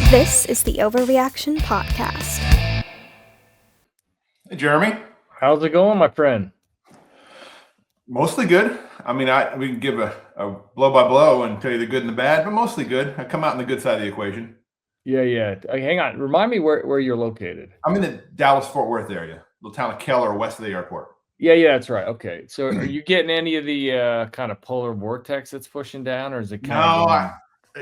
This is the OverReaction podcast. Hey, Jeremy. How's it going, my friend? Mostly good. I mean, we can give a blow by blow and tell you the good and the bad, but mostly good. I come out on the good side of the equation. Yeah. Hang on. Remind me where you're located. I'm in the Dallas-Fort Worth area, little town of Keller, west of the airport. Yeah, that's right. Okay. So are you getting any of the kind of polar vortex that's pushing down, or is it kind of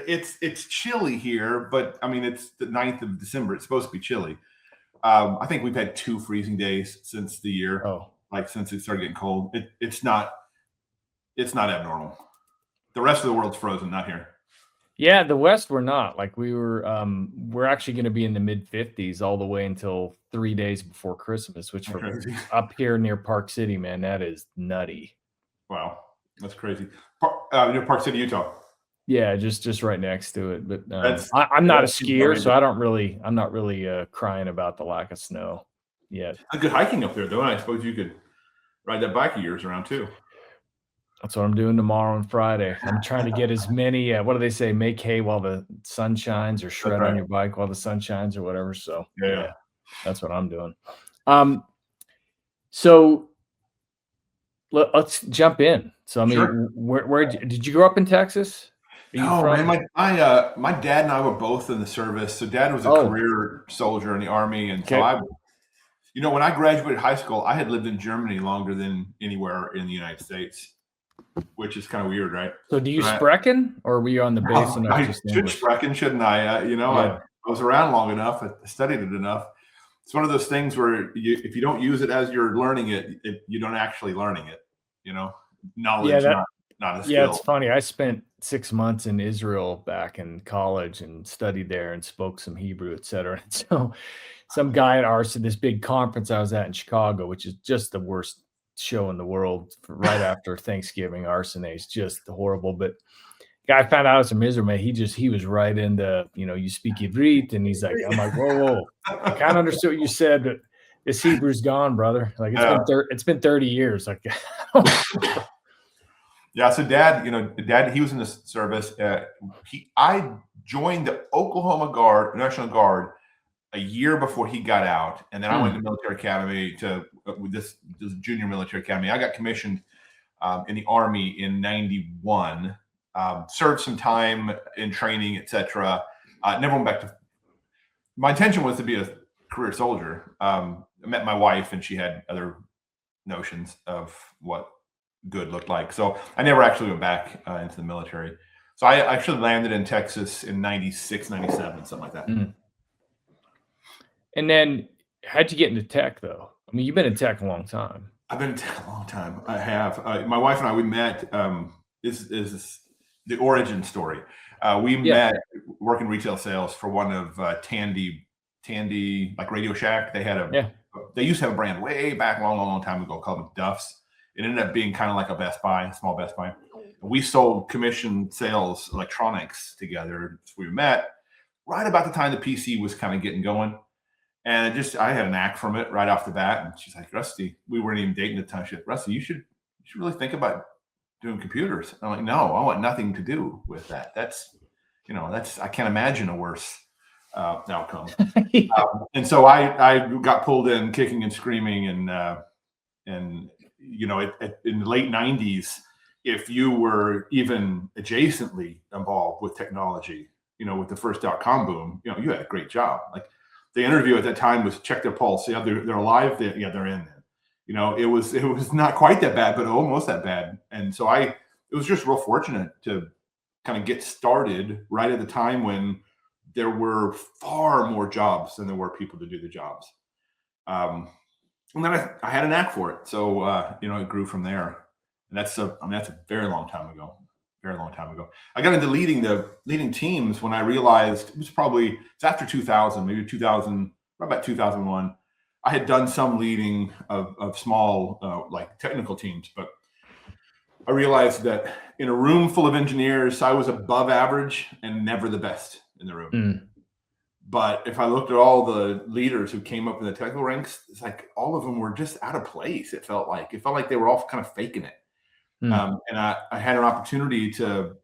it's chilly here, but I mean, it's the 9th of December. It's supposed to be chilly. I think we've had 2 freezing days since the year. Oh. Like since it started getting cold. It's not abnormal. The rest of the world's frozen, not here. Yeah, the West we're not. Like we're actually going to be in the mid 50s all the way until 3 days before Christmas, which for up here near Park City, man, that is nutty. Wow, that's crazy. Park City, Utah. Yeah, just right next to it. But I'm not a skier, so I'm not really crying about the lack of snow yet. A good hiking up there, though, and I suppose you could ride that bike of yours around too. That's what I'm doing tomorrow and Friday. I'm trying to get as many, what do they say? Make hay while the sun shines, or shred on your bike while the sun shines, or whatever. So yeah, that's what I'm doing. So let's jump in. So, I mean, sure. where did you grow up in Texas? Man, my dad and I were both in the service. So dad was a career soldier in the Army. And so when I graduated high school, I had lived in Germany longer than anywhere in the United States, which is kind of weird, right? So do you sprechen, or were you on the base? I should sprechen, shouldn't I? I was around long enough. I studied it enough. It's one of those things where if you don't use it as you're learning it, you don't actually learning it. Knowledge, not a skill. Yeah, it's funny. I spent 6 months in Israel back in college and studied there and spoke some Hebrew, et cetera. And so some guy at this big conference I was at in Chicago, which is just the worst show in the world right after Thanksgiving. Arsene is just horrible. But guy found out I was from Israel, man. He was right into, you speak Ivrit, and he's like, I'm like, whoa. I kind of understood what you said, but this Hebrew's gone, brother. Like it's been 30 years. Like yeah. So dad, he was in the service. I joined the Oklahoma National Guard a year before he got out, and then I went to military academy to this junior military academy. I got commissioned in the Army in '91. Served some time in training, etc. Never went back to. My intention was to be a career soldier. I met my wife, and she had other notions of what good looked like. So I never actually went back into the military. So I actually landed in Texas in 96, 97, something like that. And then how'd you get into tech, though? I mean, you've been in tech a long time. I've been in tech a long time. I have. My wife and I, we met. This is the origin story. We met working retail sales for one of Tandy, like Radio Shack. They had they used to have a brand way back long time ago called Duff's. It ended up being kind of like a Best Buy, small Best Buy. We sold commission sales electronics together. So we met right about the time the PC was kind of getting going. And I had a knack from it right off the bat. And she's like, Rusty, we weren't even dating at the time. She said, Rusty, you should really think about doing computers. And I'm like, no, I want nothing to do with that. I can't imagine a worse outcome. And so I got pulled in kicking and screaming. And in the late 90s, if you were even adjacently involved with technology, with the first .com boom, you had a great job. Like, the interview at that time was check their pulse. Yeah, they're alive. They're in. It was not quite that bad, but almost that bad. And so it was just real fortunate to kind of get started right at the time when there were far more jobs than there were people to do the jobs. And then I had a knack for it. So it grew from there. And that's a very long time ago. Very long time ago. I got into leading teams when I realized it's after 2000, maybe 2000, about 2001. I had done some leading of small like technical teams, but I realized that in a room full of engineers, I was above average and never the best in the room. But if I looked at all the leaders who came up in the technical ranks, it's like all of them were just out of place. It felt like they were all kind of faking it. And I had an opportunity to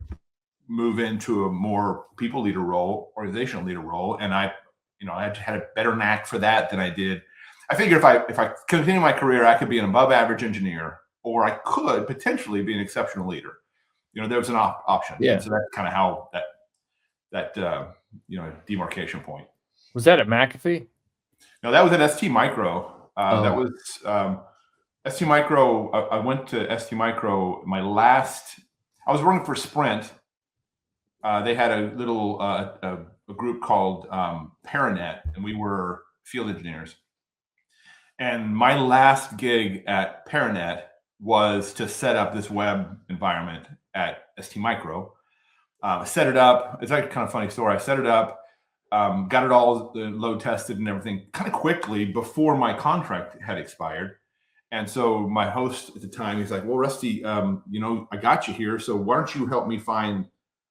move into a more people leader role, organizational leader role. And I had a better knack for that than I did. I figure if I continue my career, I could be an above average engineer, or I could potentially be an exceptional leader. There was an option. Yeah. And so that's kind of how that demarcation point. Was that at McAfee? No, that was at ST Micro. That was ST Micro. I went to ST Micro. I was working for Sprint. They had a little a group called Paranet, and we were field engineers. And my last gig at Paranet was to set up this web environment at ST Micro. Set it up. It's like a kind of funny story. I set it up, got it all load tested and everything kind of quickly before my contract had expired. And so my host at the time, he's like, well, Rusty, I got you here. So why don't you help me find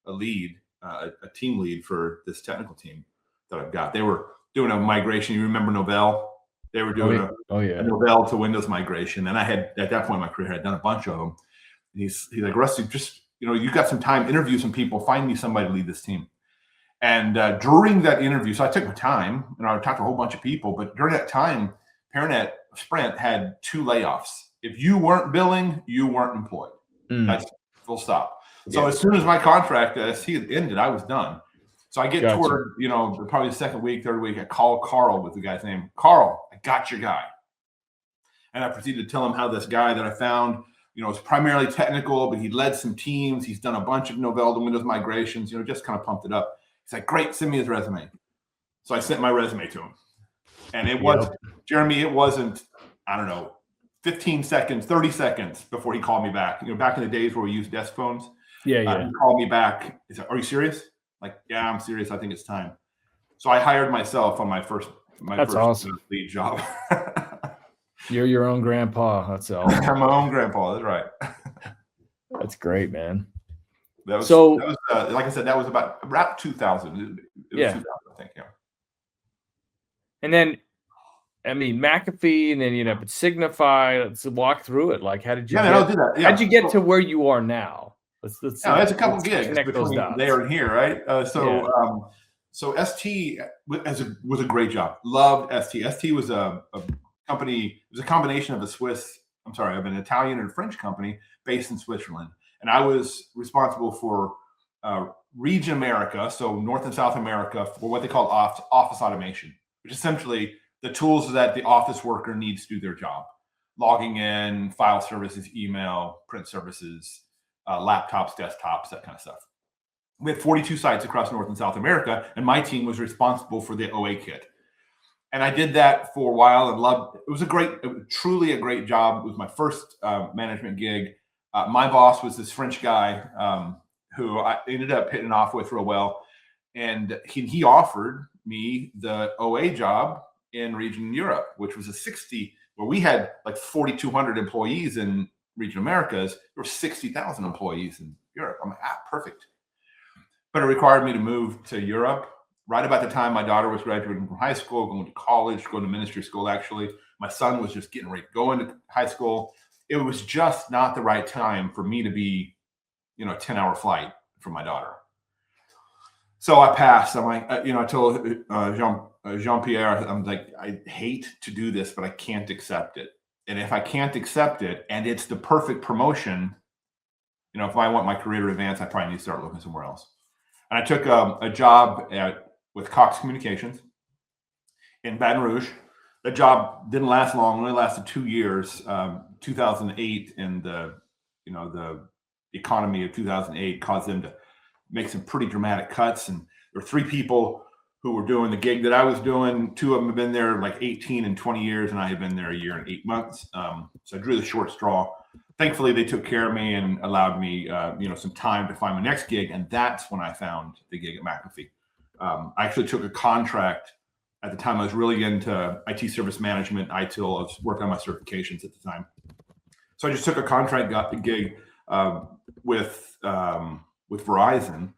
a lead, a team lead for this technical team that I've got. They were doing a migration. You remember Novell? They were doing a Novell to Windows migration. And I had, at that point in my career, I had done a bunch of them. He's like, Rusty, just, you got some time, interview some people, find me somebody to lead this team. And during that interview, so I took my time and I talked to a whole bunch of people, but during that time, Paranet Sprint had 2 layoffs. If you weren't billing, you weren't employed. That's full stop. So as soon as my contract at ST ended, I was done. So I get toward, probably the second week, third week, I call Carl with the guy's name. Carl, I got your guy. And I proceeded to tell him how this guy that I found, is primarily technical, but he led some teams. He's done a bunch of Novell to Windows migrations, just kind of pumped it up. He's like, great, send me his resume. So I sent my resume to him. And it was, Jeremy, it wasn't, 15 seconds, 30 seconds before he called me back. Back in the days where we used desk phones. He called me back. He said, are you serious? Like, yeah, I'm serious. I think it's time. So I hired myself on my first awesome. lead job. You're your own grandpa. That's awesome. I'm my own grandpa. That's right. That's great, man. That was like I said, that was about 2000. It was 2000, I think. Yeah. And then, McAfee, and then but Signify. Let's walk through it. Like, how did you? I'll do that. Yeah. How'd you get to where you are now? Let's that's a couple gigs between there and here, right? So ST was a great job. Loved ST. ST was a company. It was a combination of of an Italian and French company based in Switzerland, and I was responsible for region America, so North and South America, for what they call office automation, which essentially the tools that the office worker needs to do their job: logging in, file services, email, print services. Laptops, desktops, that kind of stuff. We had 42 sites across North and South America, and my team was responsible for the OA kit. And I did that for a while and loved it. It was truly a great job. It was my first management gig. My boss was this French guy who I ended up hitting off with real well. And he offered me the OA job in region Europe, which was where we had like 4,200 employees in region Americas. There were 60,000 employees in Europe. I'm like, perfect. But it required me to move to Europe right about the time my daughter was graduating from high school, going to college, going to ministry school. Actually, my son was just getting ready to go into high school. It was just not the right time for me to be, a 10-hour flight from my daughter. So I passed. I'm like, I told Jean-Pierre, I'm like, I hate to do this, but I can't accept it. And if I can't accept it, and it's the perfect promotion, if I want my career to advance, I probably need to start looking somewhere else. And I took a job with Cox Communications in Baton Rouge. The job didn't last long; only lasted 2 years. 2008, and the economy of 2008 caused them to make some pretty dramatic cuts. And there were 3 people who were doing the gig that I was doing. 2 of them have been there like 18 and 20 years, and I had been there 1 year and 8 months. So I drew the short straw. Thankfully, they took care of me and allowed me, some time to find my next gig, and that's when I found the gig at McAfee. I actually took a contract at the time. I was really into IT service management, ITIL. I was working on my certifications at the time, so I just took a contract, got the gig with Verizon,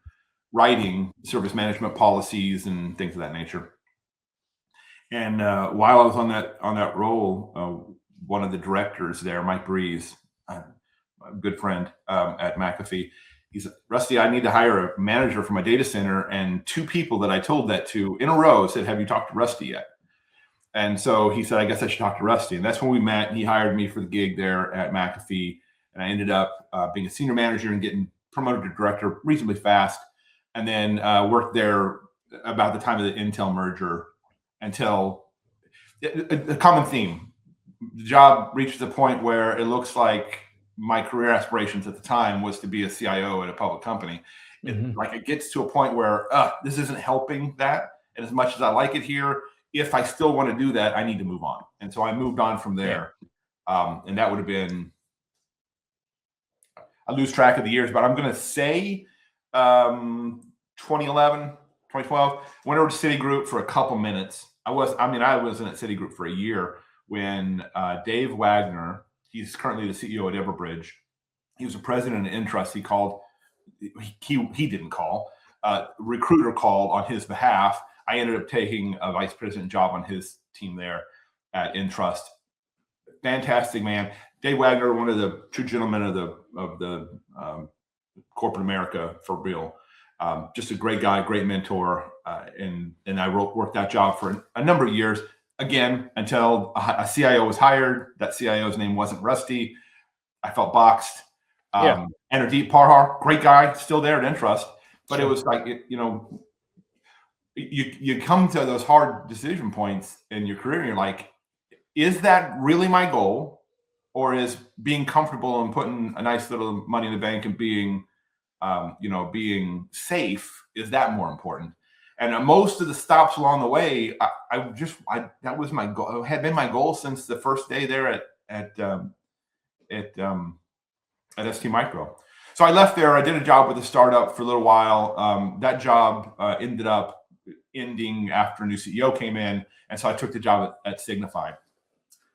writing service management policies and things of that nature. And while I was on that role, one of the directors there, Mike Breeze, a good friend at McAfee, He's Rusty, I need to hire a manager for my data center. And 2 people that I told that to in a row said, have you talked to Rusty yet? And so he said, I guess I should talk to Rusty. And that's when we met. And he hired me for the gig there at McAfee. And I ended up being a senior manager and getting promoted to director reasonably fast. And then worked there about the time of the Intel merger until a common theme. The job reaches a point where it looks like my career aspirations at the time was to be a CIO at a public company. It gets to a point where this isn't helping that. And as much as I like it here, if I still want to do that, I need to move on. And so I moved on from there. And that would have been, I lose track of the years, but I'm going to say 2011, 2012. Went over to Citigroup for a couple minutes. I wasn't at Citigroup for a year when Dave Wagner, he's currently the CEO at Everbridge. He was a president of Intrust. He called, he didn't call, recruiter called on his behalf. I ended up taking a vice president job on his team there at Intrust. Fantastic man. Dave Wagner, one of the true gentlemen of the corporate America for real. Just a great guy, great mentor. And I worked that job for a number of years, again, until a CIO was hired. That CIO's name wasn't Rusty. I felt boxed. Enerdeep Parhar, great guy, still there at Intrust. But it was like, you come to those hard decision points in your career and you're like, is that really my goal? Or is being comfortable and putting a nice little money in the bank and being safe, is that more important? And most of the stops along the way, that was my goal. It had been my goal since the first day there at ST Micro. So I left there. I did a job with a startup for a little while. That job ended up ending after a new CEO came in, and so I took the job at Signify.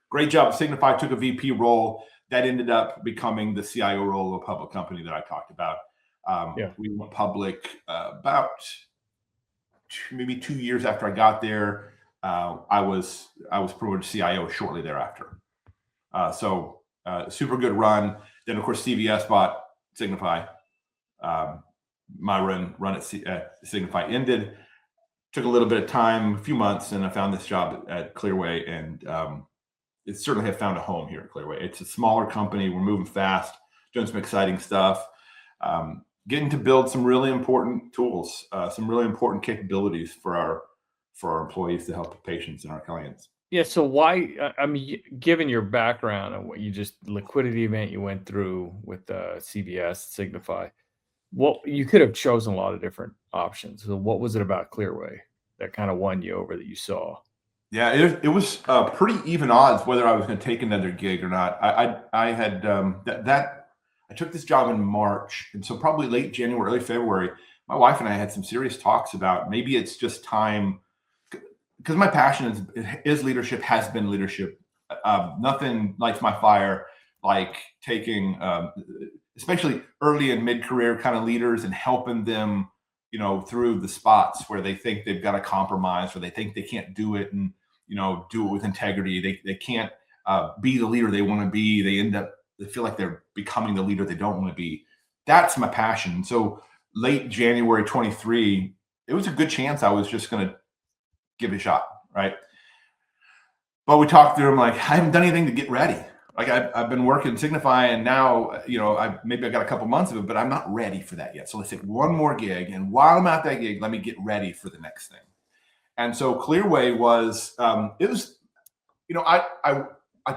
Great job at Signify. Took a VP role that ended up becoming the CIO role of a public company that I talked about. We went public about maybe 2 years after I got there. I was promoted to CIO shortly thereafter. So super good run. Then of course CVS bought Signify. My run at Signify ended. Took a little bit of time, a few months, and I found this job at Clearway, and it certainly have found a home here at Clearway. It's a smaller company. We're moving fast, doing some exciting stuff, getting to build some really important tools, some really important capabilities for our employees to help patients and our clients. Yeah. So why, given your background and what liquidity event you went through with CVS, Signify, you could have chosen a lot of different options. So what was it about Clearway that kind of won you over that you saw? Yeah, it was pretty even odds whether I was going to take another gig or not. I had I took this job in March, and so probably late January, early February, my wife and I had some serious talks about maybe it's just time, because my passion is leadership, has been leadership. Nothing lights my fire like taking, especially early and mid-career kind of leaders and helping them, through the spots where they think they've got to compromise, or they think they can't do it and, do it with integrity. They can't be the leader they want to be. They feel like they're becoming the leader they don't want to be. That's my passion. So late January 23, it was a good chance I was just going to give it a shot, right? But we talked through them like, I haven't done anything to get ready. Like I've been working Signify, and now, I got a couple months of it, but I'm not ready for that yet. So let's take one more gig. And while I'm at that gig, let me get ready for the next thing. And so Clearway was, I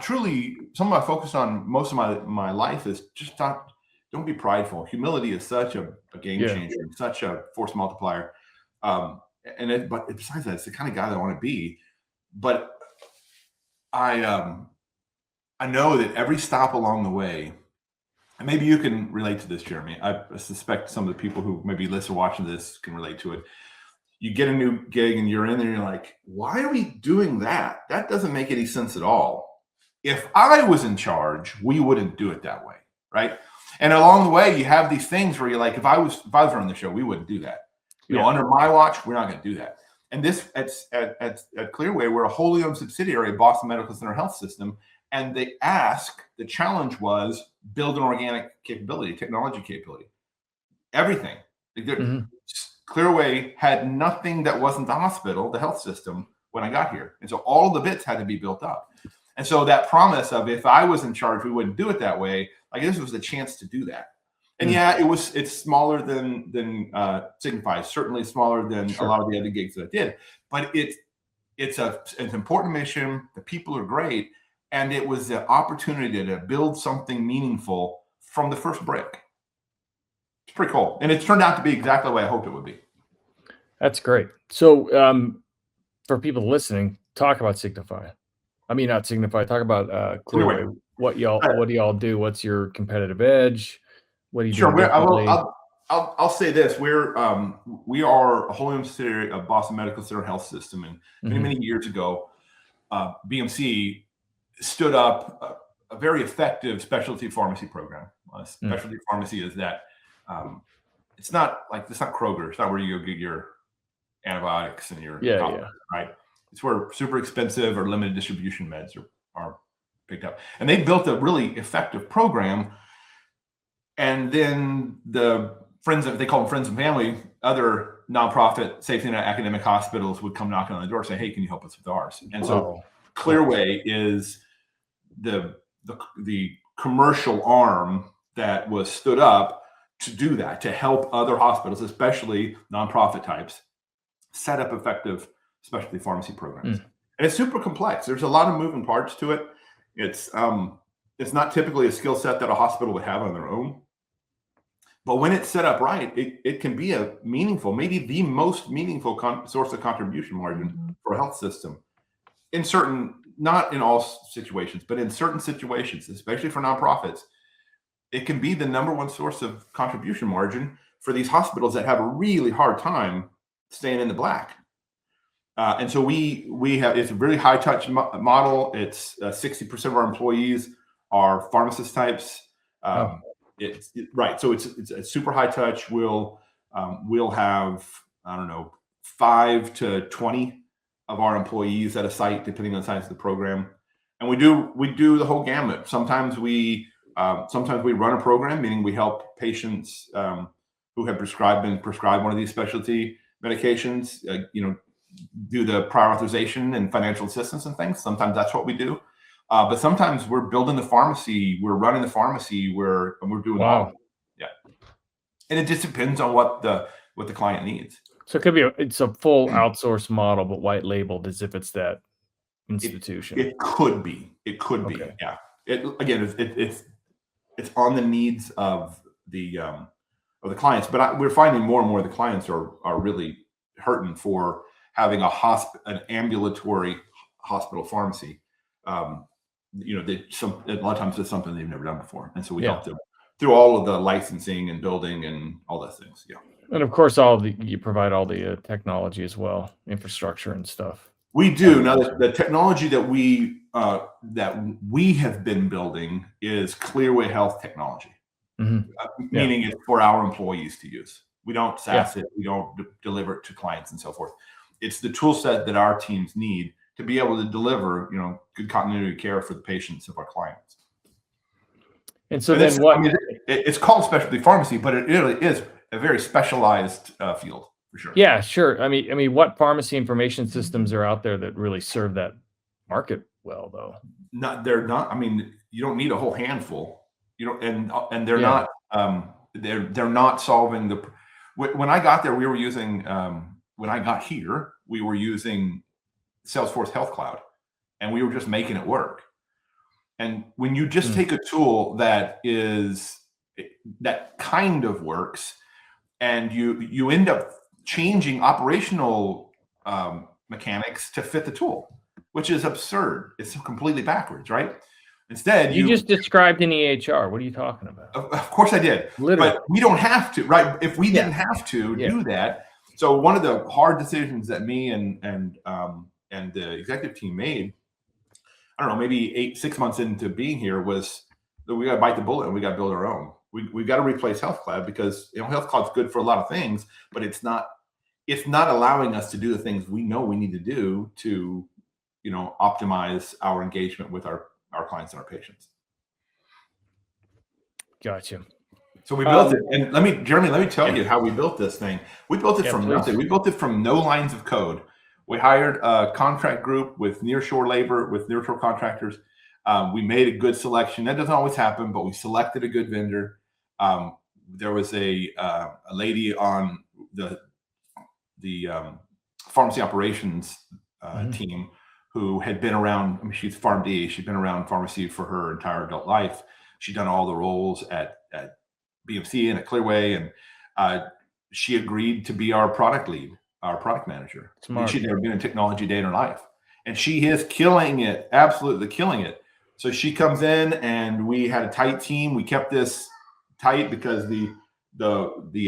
truly, something I focus on most of my life is just don't be prideful. Humility is such a game changer, such a force multiplier. But besides that, it's the kind of guy that I want to be. But I know that every stop along the way, and maybe you can relate to this, Jeremy. I suspect some of the people who maybe listen or watching this can relate to it. You get a new gig and you're in there and you're like, why are we doing that? That doesn't make any sense at all. If I was in charge, we wouldn't do it that way, right? And along the way, you have these things where you're like, if I was running the show, we wouldn't do that. Under my watch, we're not going to do that. And this at Clearway, we're a wholly owned subsidiary of Boston Medical Center Health System. And the challenge was build an organic capability, technology capability. everything. Clearway had nothing that wasn't the hospital, the health system, when I got here. And so all the bits had to be built up. And so that promise of if I was in charge, we wouldn't do it that way. Like this was the chance to do that. And yeah, it's smaller than Signify, certainly smaller than a lot of the other gigs that I did. But it's an important mission. The people are great. And it was the opportunity to build something meaningful from the first brick. It's pretty cool. And it's turned out to be exactly the way I hoped it would be. That's great. So for people listening, talk about Signify. I mean, not Signify, talk about Clearway. What do y'all do? What's your competitive edge? What do you do? I'll say this. We are a wholly owned subsidiary of Boston Medical Center Health System. And many years ago, BMC stood up a very effective specialty pharmacy program. Specialty pharmacy is that it's not Kroger. It's not where you go get your antibiotics and your right. It's where super expensive or limited distribution meds are picked up. And they built a really effective program. And then they call them friends and family, other nonprofit safety net academic hospitals would come knocking on the door and say, hey, can you help us with ours? And so Clearway is the commercial arm that was stood up to do that, to help other hospitals, especially nonprofit types, set up effective specialty pharmacy programs. And it's super complex. There's a lot of moving parts to it. It's not typically a skill set that a hospital would have on their own. But when it's set up right, it can be a meaningful, maybe the most meaningful source of contribution margin for a health system. Not in all situations, but in certain situations, especially for nonprofits, it can be the number one source of contribution margin for these hospitals that have a really hard time staying in the black. And so it's a really high touch model. It's 60% of our employees are pharmacist types. It's right. So it's a super high touch. We'll have, 5 to 20 of our employees at a site, depending on the size of the program. And we do the whole gamut. Sometimes we run a program, meaning we help patients who have been prescribed one of these specialty medications, do the prior authorization and financial assistance and things. Sometimes that's what we do. But sometimes we're building the pharmacy, we're running the pharmacy, we're doing all of it. Yeah. And it just depends on what the client needs. So it could be it's a full outsource model, but white labeled as if it's that institution. It could be. It could be. Yeah. It's on the needs of the clients, but we're finding more and more the clients are really hurting for having an ambulatory hospital pharmacy. A lot of times it's something they've never done before, and so we help them through all of the licensing and building and all those things. Yeah, and of course, you provide all the technology as well, infrastructure and stuff. We do. Now, the technology that we have been building is Clearway Health technology, meaning it's for our employees to use. We don't SaaS it. We don't deliver it to clients and so forth. It's the tool set that our teams need to be able to deliver, good continuity of care for the patients of our clients. And so then what? It's called specialty pharmacy, but it really is a very specialized field for sure. Yeah, sure. I mean, what pharmacy information systems are out there that really serve that market well, though? They're not. I mean, you don't need a whole handful. And they're not. They're not solving the. When I got there, we were using. When I got here, we were using Salesforce Health Cloud, and we were just making it work. And when you just take a tool that kind of works, and you end up changing operational mechanics to fit the tool, which is absurd. It's completely backwards, right? Instead, you just described an EHR. What are you talking about? Of course I did. Literally. But we don't have to, right? If we didn't have to do that. So one of the hard decisions that me and the executive team made, I don't know, maybe 6 months into being here, was that we got to bite the bullet and we got to build our own. We've got to replace Health Cloud because Health Cloud's good for a lot of things, but it's not allowing us to do the things we know we need to do to optimize our engagement with our clients and our patients. Gotcha. So we built it, and Jeremy, let me tell you how we built this thing. We built it from nothing. We built it from no lines of code. We hired a contract group with nearshore labor, with nearshore contractors. We made a good selection. That doesn't always happen, but we selected a good vendor. There was a lady on the pharmacy operations team who had been around. I mean, she's PharmD. She'd been around pharmacy for her entire adult life. She'd done all the roles at BMC and at Clearway, and she agreed to be our product lead, our product manager. She'd never been in technology a day in her life, and she is killing it, absolutely killing it. So she comes in, and we had a tight team. We kept this tight because the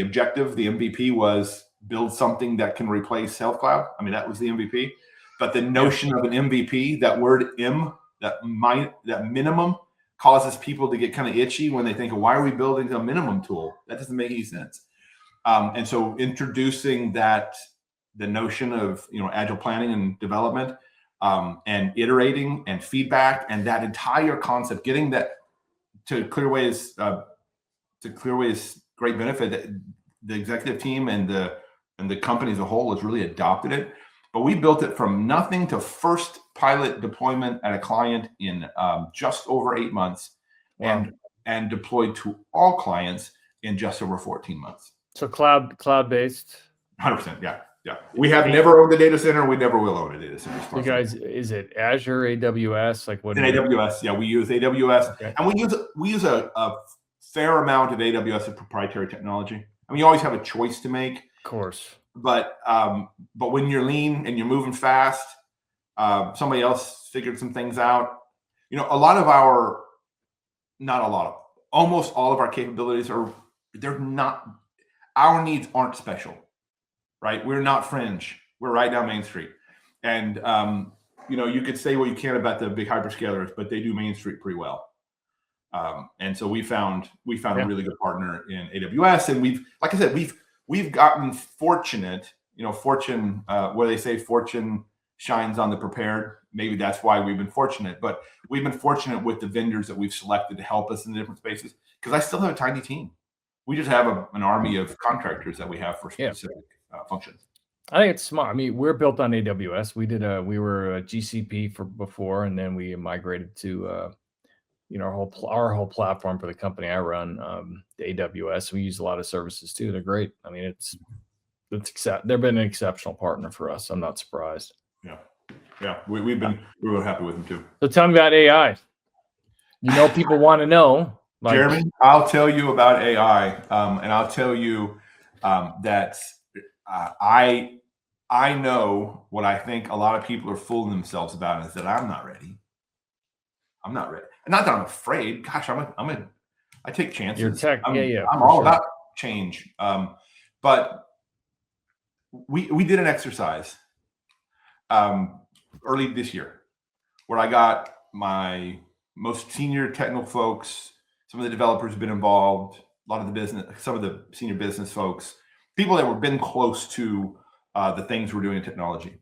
objective, the MVP, was build something that can replace Health Cloud. I mean, that was the MVP. But the notion of an MVP, that word M, that minimum, causes people to get kind of itchy when they think, why are we building a minimum tool? That doesn't make any sense. And so introducing the notion of agile planning and development, and iterating and feedback, and that entire concept, getting that to Clearway's great benefit, that the executive team and the company as a whole has really adopted it. But we built it from nothing to first pilot deployment at a client in just over 8 months. Wow. and deployed to all clients in just over 14 months. So cloud-based? 100%, yeah. We have never owned a data center. We never will own a data center. You guys, is it Azure, AWS? Like what? In AWS, yeah, we use AWS, and we use a fair amount of AWS of proprietary technology. I mean, you always have a choice to make, of course. But when you're lean and you're moving fast, somebody else figured some things out. Almost all of our capabilities our needs aren't special, right? We're not fringe. We're right down Main Street. And, you could say what you can about the big hyperscalers, but they do Main Street pretty well. And so we found a really good partner in AWS. And we've gotten fortunate, fortune, where they say fortune shines on the prepared. Maybe that's why we've been fortunate, but we've been fortunate with the vendors that we've selected to help us in the different spaces. Because I still have a tiny team. We just have an army of contractors that we have for specific functions. I think it's smart. I mean, we're built on AWS. We were a GCP for before, and then we migrated to our whole platform for the company I run, the AWS. We use a lot of services too. They're great. I mean, they've been an exceptional partner for us. I'm not surprised. Yeah. We're really happy with them too. So tell me about AI. People want to know. Jeremy, I'll tell you about AI, and I'll tell you that I know what I think a lot of people are fooling themselves about is that I'm not ready. I'm not ready. Not that I'm afraid. Gosh, I take chances. You're tech, I'm all about change. But we did an exercise early this year where I got my most senior technical folks, some of the developers have been involved, some of the senior business folks, people that were been close to the things we're doing in technology.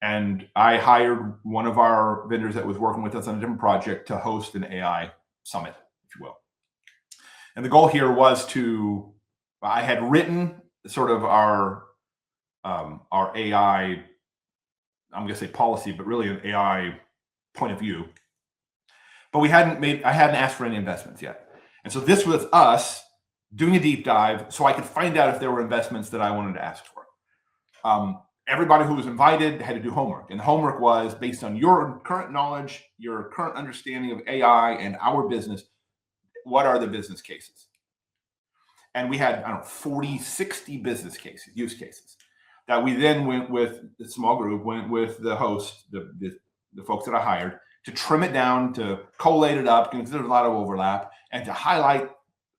And I hired one of our vendors that was working with us on a different project to host an AI summit, if you will. And the goal here was I had written sort of our AI, I'm going to say policy, but really an AI point of view. But I hadn't asked for any investments yet. And so this was us doing a deep dive so I could find out if there were investments that I wanted to ask for. Everybody who was invited had to do homework. And the homework was based on your current knowledge, your current understanding of AI and our business, what are the business cases? And we had, 40, 60 business cases, use cases, that we then went with the small group, went with the host, the folks that I hired, to trim it down, to collate it up, because there's a lot of overlap, and to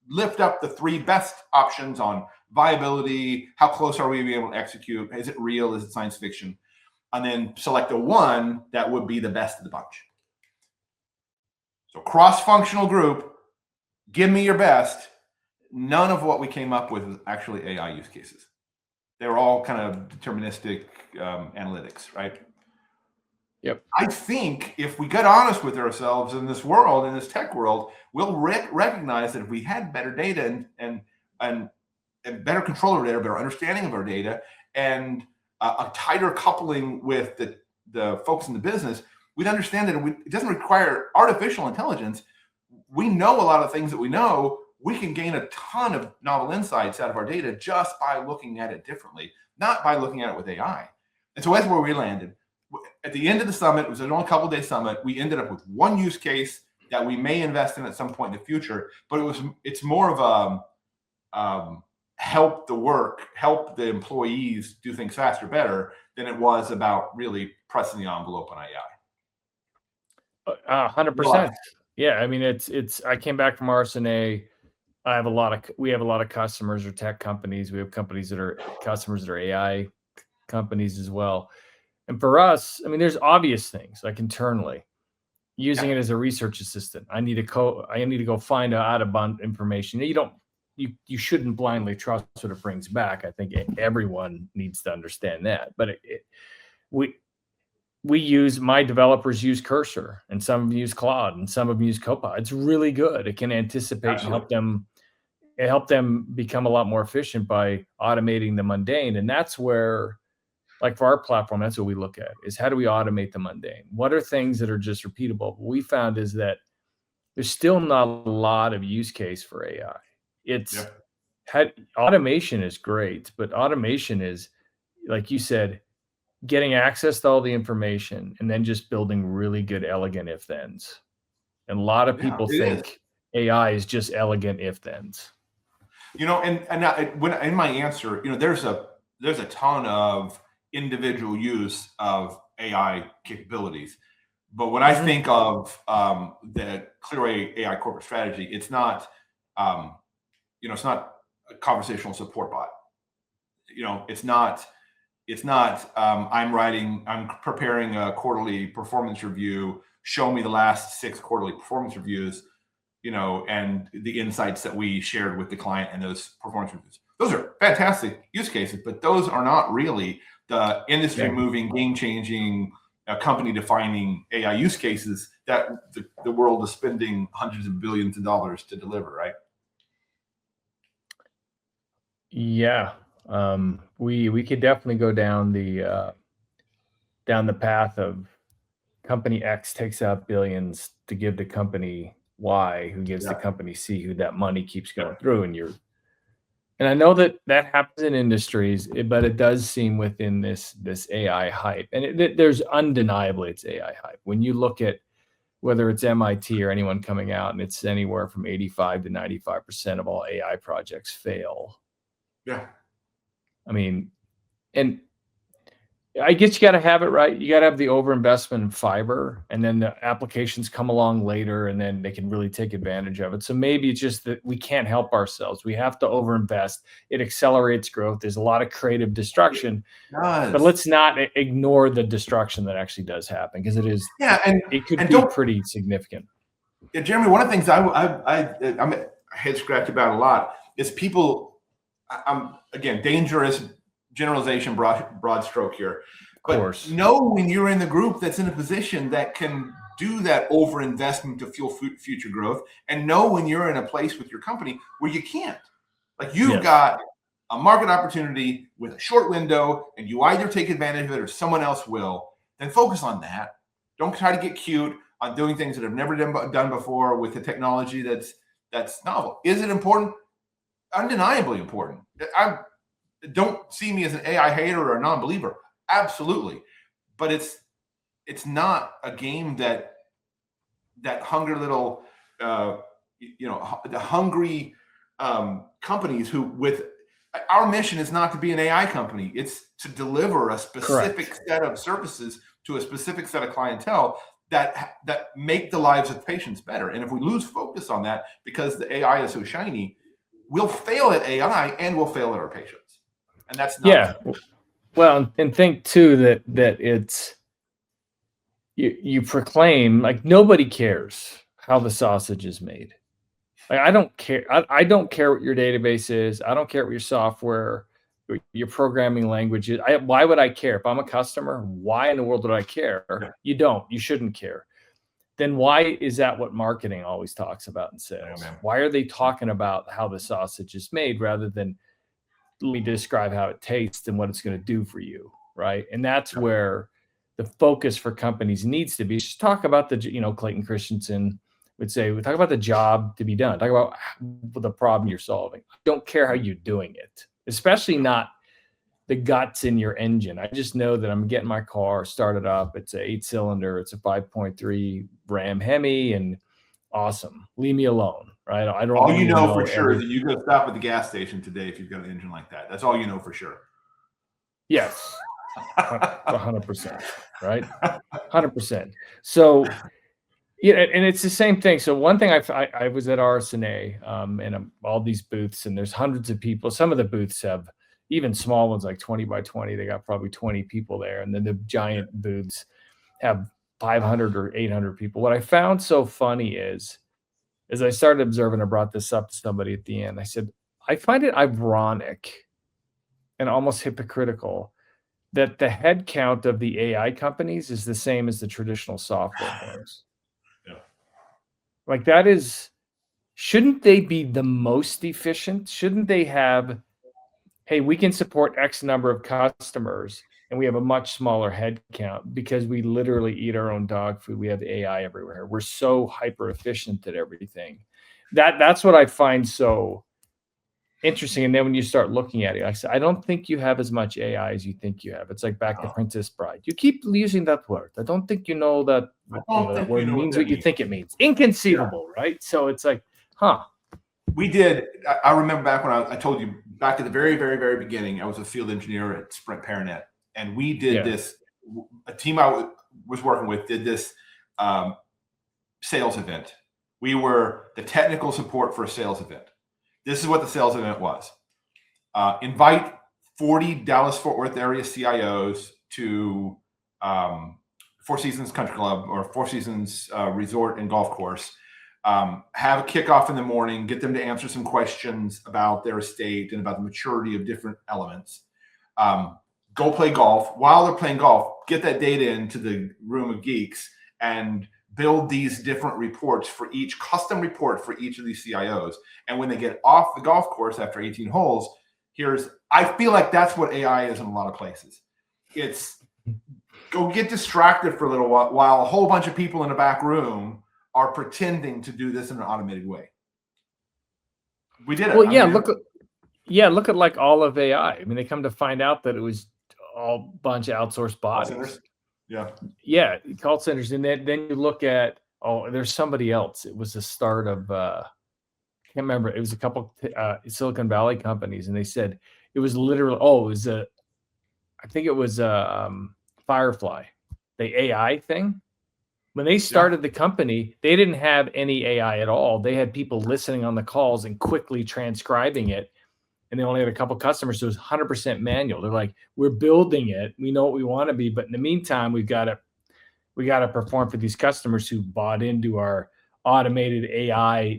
lift up the 3 best options on viability, how close are we to be able to execute, is it real, is it science fiction, and then select the one that would be the best of the bunch. So cross-functional group, give me your best. None of what we came up with is actually AI use cases. They were all kind of deterministic analytics, right? Yep. I think if we get honest with ourselves in this world, in this tech world, we'll recognize that if we had better data and better control of our data, better understanding of our data, and a tighter coupling with the folks in the business, we'd understand that it doesn't require artificial intelligence. We know a lot of things that we know. We can gain a ton of novel insights out of our data just by looking at it differently, not by looking at it with AI. And so that's where we landed. At the end of the summit, it was only a couple-day summit. We ended up with one use case that we may invest in at some point in the future, but it's more of a help the employees do things faster, better than it was about really pressing the envelope on AI. 100%. Yeah, I mean, it's. I came back from RSNA. We have a lot of customers or tech companies. We have customers that are AI companies as well. And for us, I mean, there's obvious things like internally using it as a research assistant. I need to go find out about information. You shouldn't blindly trust what it brings back. I think everyone needs to understand that. But my developers use Cursor, and some of them use Claude, and some of them use Copilot. It's really good. It can anticipate and help them become a lot more efficient by automating the mundane. And that's where, like for our platform, that's what we look at, is how do we automate the mundane? What are things that are just repeatable? What we found is that there's still not a lot of use case for AI. Automation is great, but automation is, like you said, getting access to all the information and then just building really good, elegant if-thens. And a lot of people think AI is just elegant if-thens. And when in my answer, there's a ton of individual use of AI capabilities. But when I think of the Clearway AI corporate strategy, it's not, it's not a conversational support bot. It's not. I'm preparing a quarterly performance review. Show me the last 6 quarterly performance reviews, and the insights that we shared with the client and those performance reviews. Those are fantastic use cases, but those are not really the industry-moving, game-changing, company-defining AI use cases that the world is spending hundreds of billions of dollars to deliver, right? Yeah, we could definitely go down the path of company X takes out billions to give to company Y, who gives to company C, who that money keeps going through, and I know that happens in industries, but it does seem within this AI hype, and there's undeniably it's AI hype. When you look at whether it's MIT or anyone coming out, and it's anywhere from 85 to 95% of all AI projects fail. Yeah. I mean, and I guess you got to have it right. You got to have the overinvestment in fiber, and then the applications come along later, and then they can really take advantage of it. So maybe it's just that we can't help ourselves. We have to overinvest. It accelerates growth. There's a lot of creative destruction, but let's not ignore the destruction that actually does happen, because it is. Yeah, it could be pretty significant. Yeah, Jeremy. One of the things I'm head scratched about a lot is people. Again, dangerous generalization, broad stroke here. But know when you're in the group that's in a position that can do that overinvestment to fuel future growth, and know when you're in a place with your company where you can't. Like you've got a market opportunity with a short window, and you either take advantage of it or someone else will. Then focus on that. Don't try to get cute on doing things that have never done before with the technology that's novel. Is it important? Undeniably important. Don't see me as an AI hater or a non-believer. Absolutely. But it's not a game that hungry little, the hungry companies who with our mission is not to be an AI company. It's to deliver a specific set of services to a specific set of clientele that make the lives of patients better. And if we lose focus on that because the AI is so shiny, we'll fail at AI and we'll fail at our patients. And that's not well, and think too that it's you proclaim, like, nobody cares how the sausage is made. Like, I don't care. I don't care what your database is. I don't care what your software. your programming language. Why would I care? If I'm a customer, why in the world would I care? Yeah. You don't. You shouldn't care. Then why is that what marketing always talks about in sales? Yeah, why are they talking about how the sausage is made rather than let me describe how it tastes and what it's going to do for you, right? And that's where the focus for companies needs to be. Just talk about Clayton Christensen would say, we talk about the job to be done. Talk about the problem you're solving. I don't care how you're doing it, especially not the guts in your engine. I just know that I'm getting my car started up. It's an 8-cylinder. It's a 5.3 Ram Hemi, and awesome. Leave me alone, right? I don't. All you know for sure is that you go stop at the gas station today if you've got an engine like that. That's all you know for sure. Yes, 100%, right? 100%. So, yeah, and it's the same thing. So one thing I was at RSNA and all these booths, and there's hundreds of people. Some of the booths have even small ones like 20 by 20. They got probably 20 people there, and then the giant booths have 500 or 800 people. What I found so funny is, as I started observing, I brought this up to somebody at the end. I said, I find it ironic and almost hypocritical that the head count of the AI companies is the same as the traditional software firms. Yeah. Like that is, shouldn't they be the most efficient? Shouldn't they have, hey, we can support X number of customers and we have a much smaller head count because we literally eat our own dog food. We have AI everywhere. We're so hyper efficient at everything. That's what I find so interesting. And then when you start looking at it, like I said, I don't think you have as much AI as you think you have. It's like back to Princess Bride. You keep using that word. I don't think you know that that word means what you think it means. Inconceivable, right? So it's like, We did. I remember back when I told you back at the very, very, very beginning, I was a field engineer at Sprint Paranet, and we did this. A team I was working with did this sales event. We were the technical support for a sales event. This is what the sales event was. Invite 40 Dallas-Fort Worth area CIOs to Four Seasons Country Club or Four Seasons Resort and Golf Course. Have a kickoff in the morning, get them to answer some questions about their estate and about the maturity of different elements. Go play golf. While they're playing golf, get that data into the room of geeks and build these different reports for each custom report for each of these CIOs. And when they get off the golf course after 18 holes, I feel like that's what AI is in a lot of places. It's go get distracted for a little while a whole bunch of people in the back room are pretending to do this in an automated way. We did it. Well, look at like all of AI. I mean, they come to find out that it was all bunch of outsourced bodies. Yeah, call centers. And then you look at, there's somebody else. It was the start of I can't remember. It was a couple Silicon Valley companies, and they said it was literally I think it was Firefly, the AI thing. When they started the company, they didn't have any AI at all. They had people listening on the calls and quickly transcribing it. And they only had a couple customers, so it was 100% manual. They're like, we're building it. We know what we want to be. But in the meantime, we got to perform for these customers who bought into our automated AI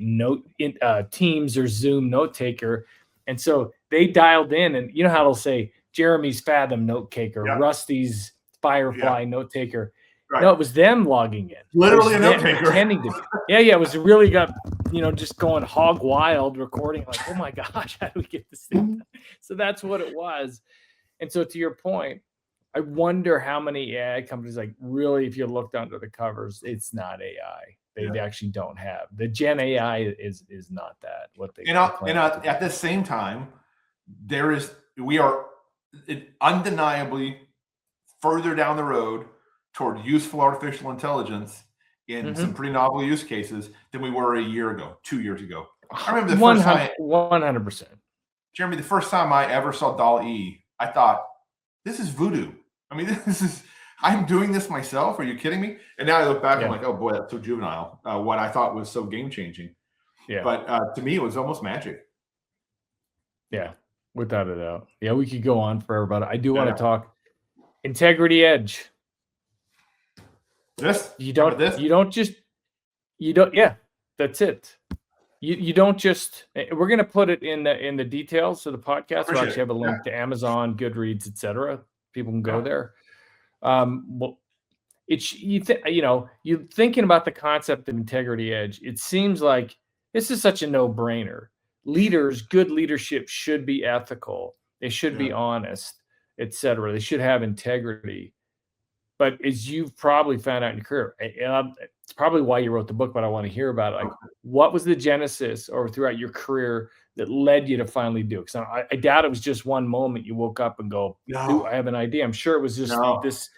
Teams or Zoom note taker. And so they dialed in, and you know how they'll say Jeremy's Fathom note taker, Rusty's Firefly note taker. Right. No, it was them logging in. Literally a note taker. Pretending to be. Yeah. It was really just going hog wild, recording like, oh my gosh, how do we get this thing done? So that's what it was. And so to your point, I wonder how many AI companies, like really, if you looked under the covers, it's not AI. They actually don't have. The Gen AI is not that. What they at the same time, we are undeniably further down the road toward useful artificial intelligence in some pretty novel use cases than we were a year ago, 2 years ago. I remember the first time 100%. Jeremy, the first time I ever saw DALL-E, I thought, this is voodoo. I mean, I'm doing this myself. Are you kidding me? And now I look back, I'm like, oh boy, that's so juvenile. What I thought was so game-changing. Yeah. But to me, it was almost magic. Yeah, without a doubt. Yeah, we could go on forever about it. I do want to talk Integrity Edge. That's it. You you don't just, we're going to put it in the details of the podcast. We'll actually have a link to Amazon, Goodreads, etc. People can go there. Well, you thinking about the concept of integrity edge, it seems like this is such a no-brainer. Good leadership should be ethical. They should be honest, etc. They should have integrity. But as you've probably found out in your career, it's probably why you wrote the book, but I want to hear about it. Like, what was the genesis or throughout your career that led you to finally do it? Because I doubt it was just one moment you woke up and go, I have an idea. I'm sure it was just this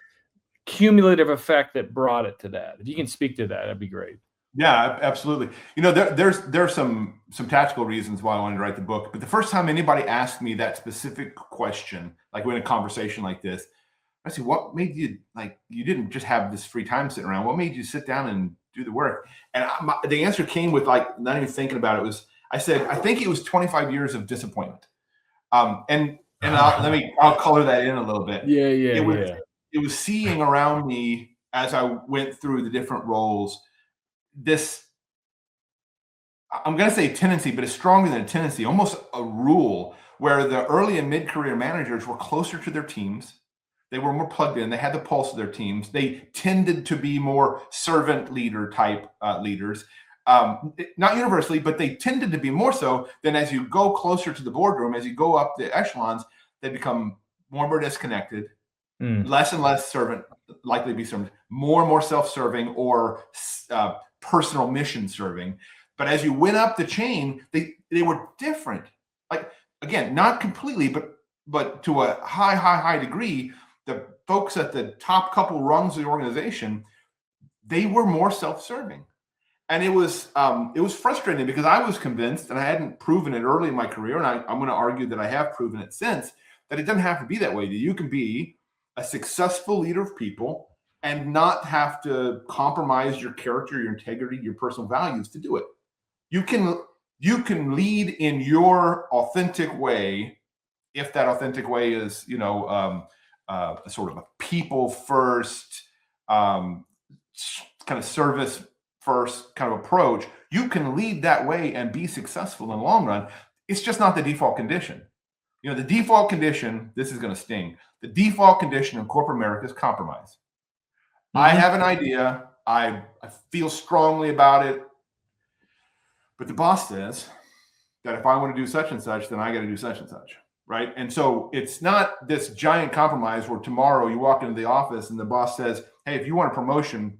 cumulative effect that brought it to that. If you can speak to that, that'd be great. Yeah, absolutely. There's some tactical reasons why I wanted to write the book. But the first time anybody asked me that specific question, like in a conversation like this, I said, what made you, you didn't just have this free time sitting around. What made you sit down and do the work? And the answer came with not even thinking about it. I said, I think it was 25 years of disappointment. And I'll color that in a little bit. It was seeing around me as I went through the different roles, this, I'm going to say tendency, but it's stronger than a tendency, almost a rule where the early and mid-career managers were closer to their teams. They were more plugged in. They had the pulse of their teams. They tended to be more servant leader type leaders. Not universally, but they tended to be more so. Then as you go closer to the boardroom, as you go up the echelons, they become more and more disconnected, less and less servant, likely to be servant, more and more self-serving or personal mission serving. But as you went up the chain, they were different. Like, again, not completely, but to a high degree. The folks at the top couple rungs of the organization, they were more self-serving. And it was frustrating because I was convinced, and I hadn't proven it early in my career, and I'm going to argue that I have proven it since, that it doesn't have to be that way. That you can be a successful leader of people and not have to compromise your character, your integrity, your personal values to do it. You can lead in your authentic way, if that authentic way is, sort of a people first, kind of service first kind of approach. You can lead that way and be successful in the long run. It's just not the default condition. The default condition, this is going to sting. The default condition in corporate America is compromise. I have an idea. I feel strongly about it. But the boss says that if I want to do such and such, then I got to do such and such. Right. And so it's not this giant compromise where tomorrow you walk into the office and the boss says, hey, if you want a promotion,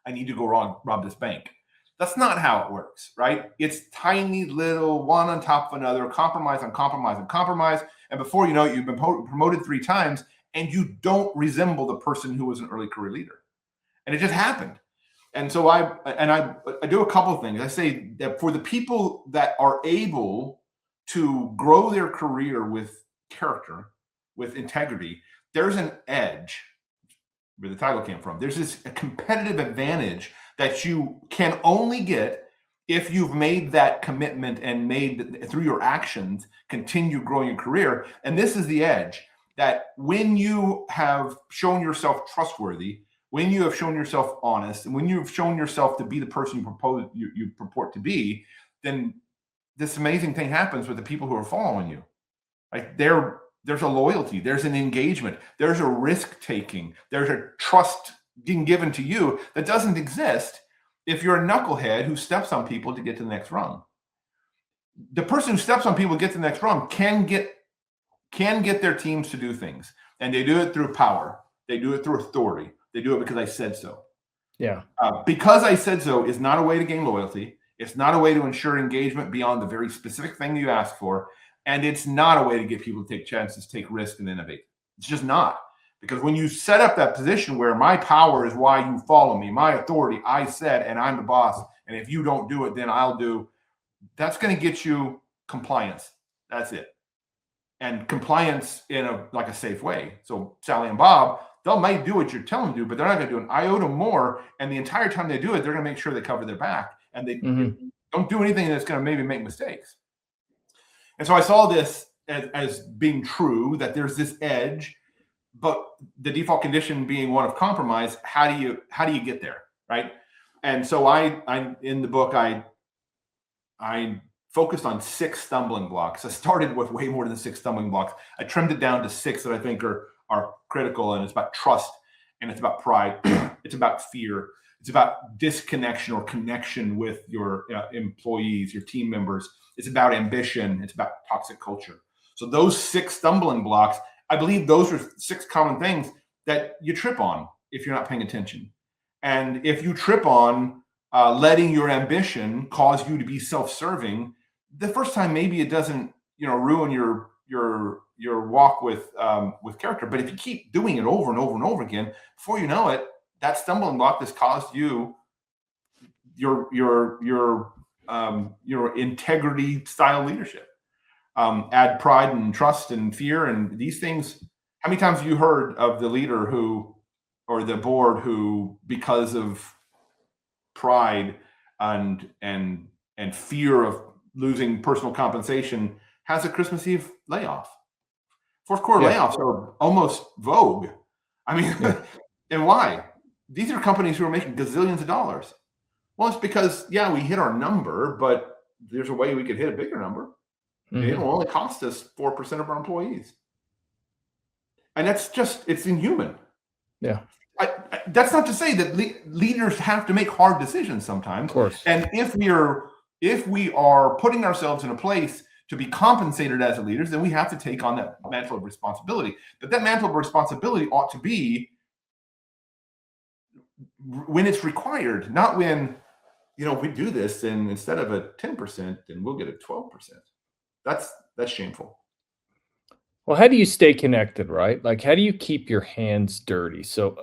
I need to go rob this bank. That's not how it works. Right. It's tiny little one on top of another, compromise on compromise on compromise. And before you know it, you've been promoted 3 times and you don't resemble the person who was an early career leader. And it just happened. And so I do a couple of things. I say that for the people that are able to grow their career with character, with integrity, there's an edge where the title came from. There's a competitive advantage that you can only get if you've made that commitment and made through your actions, continue growing your career. And this is the edge, that when you have shown yourself trustworthy, when you have shown yourself honest, and when you've shown yourself to be the person you purport to be, then this amazing thing happens with the people who are following you. Like there's a loyalty, there's an engagement, there's a risk taking, there's a trust being given to you that doesn't exist if you're a knucklehead who steps on people to get to the next rung. The person who steps on people to get to the next rung can get their teams to do things, and they do it through power, they do it through authority, they do it because I said so. Yeah. Because I said so is not a way to gain loyalty. It's not a way to ensure engagement beyond the very specific thing you ask for. And it's not a way to get people to take chances, take risks, and innovate. It's just not. Because when you set up that position where my power is why you follow me, my authority, I said, and I'm the boss, and if you don't do it, then I'll do, that's going to get you compliance. That's it. And compliance in a safe way. So Sally and Bob, they might do what you're telling them to do, but they're not going to do an iota more. And the entire time they do it, they're going to make sure they cover their back. And they don't do anything that's going to maybe make mistakes. And so I saw this as being true, that there's this edge, but the default condition being one of compromise. How do you get there, right? And so I in the book, I I focused on 6 stumbling blocks. I started with way more than 6 stumbling blocks. I trimmed it down to 6 that I think are critical, and it's about trust, and it's about pride, it's about fear, it's about disconnection or connection with your employees, your team members. It's about ambition. It's about toxic culture. So those 6 stumbling blocks, I believe those are 6 common things that you trip on if you're not paying attention. And if you trip on letting your ambition cause you to be self-serving, the first time maybe it doesn't, ruin your walk with character. But if you keep doing it over and over and over again, before you know it, that stumbling block has caused you your integrity style leadership. Add pride and trust and fear and these things. How many times have you heard of the leader or the board who, because of pride and fear of losing personal compensation, has a Christmas Eve layoff? Fourth quarter layoffs are almost vogue. I mean, and why? These are companies who are making gazillions of dollars. Well, it's because, we hit our number, but there's a way we could hit a bigger number. Mm-hmm. It will only cost us 4% of our employees. And that's it's inhuman. Yeah. That's not to say that leaders have to make hard decisions sometimes. Of course. And if we are putting ourselves in a place to be compensated as leaders, then we have to take on that mantle of responsibility. But that mantle of responsibility ought to be when it's required, not when, we do this and instead of a 10%, then we'll get a 12%. That's shameful. Well, how do you stay connected, right? Like, how do you keep your hands dirty? So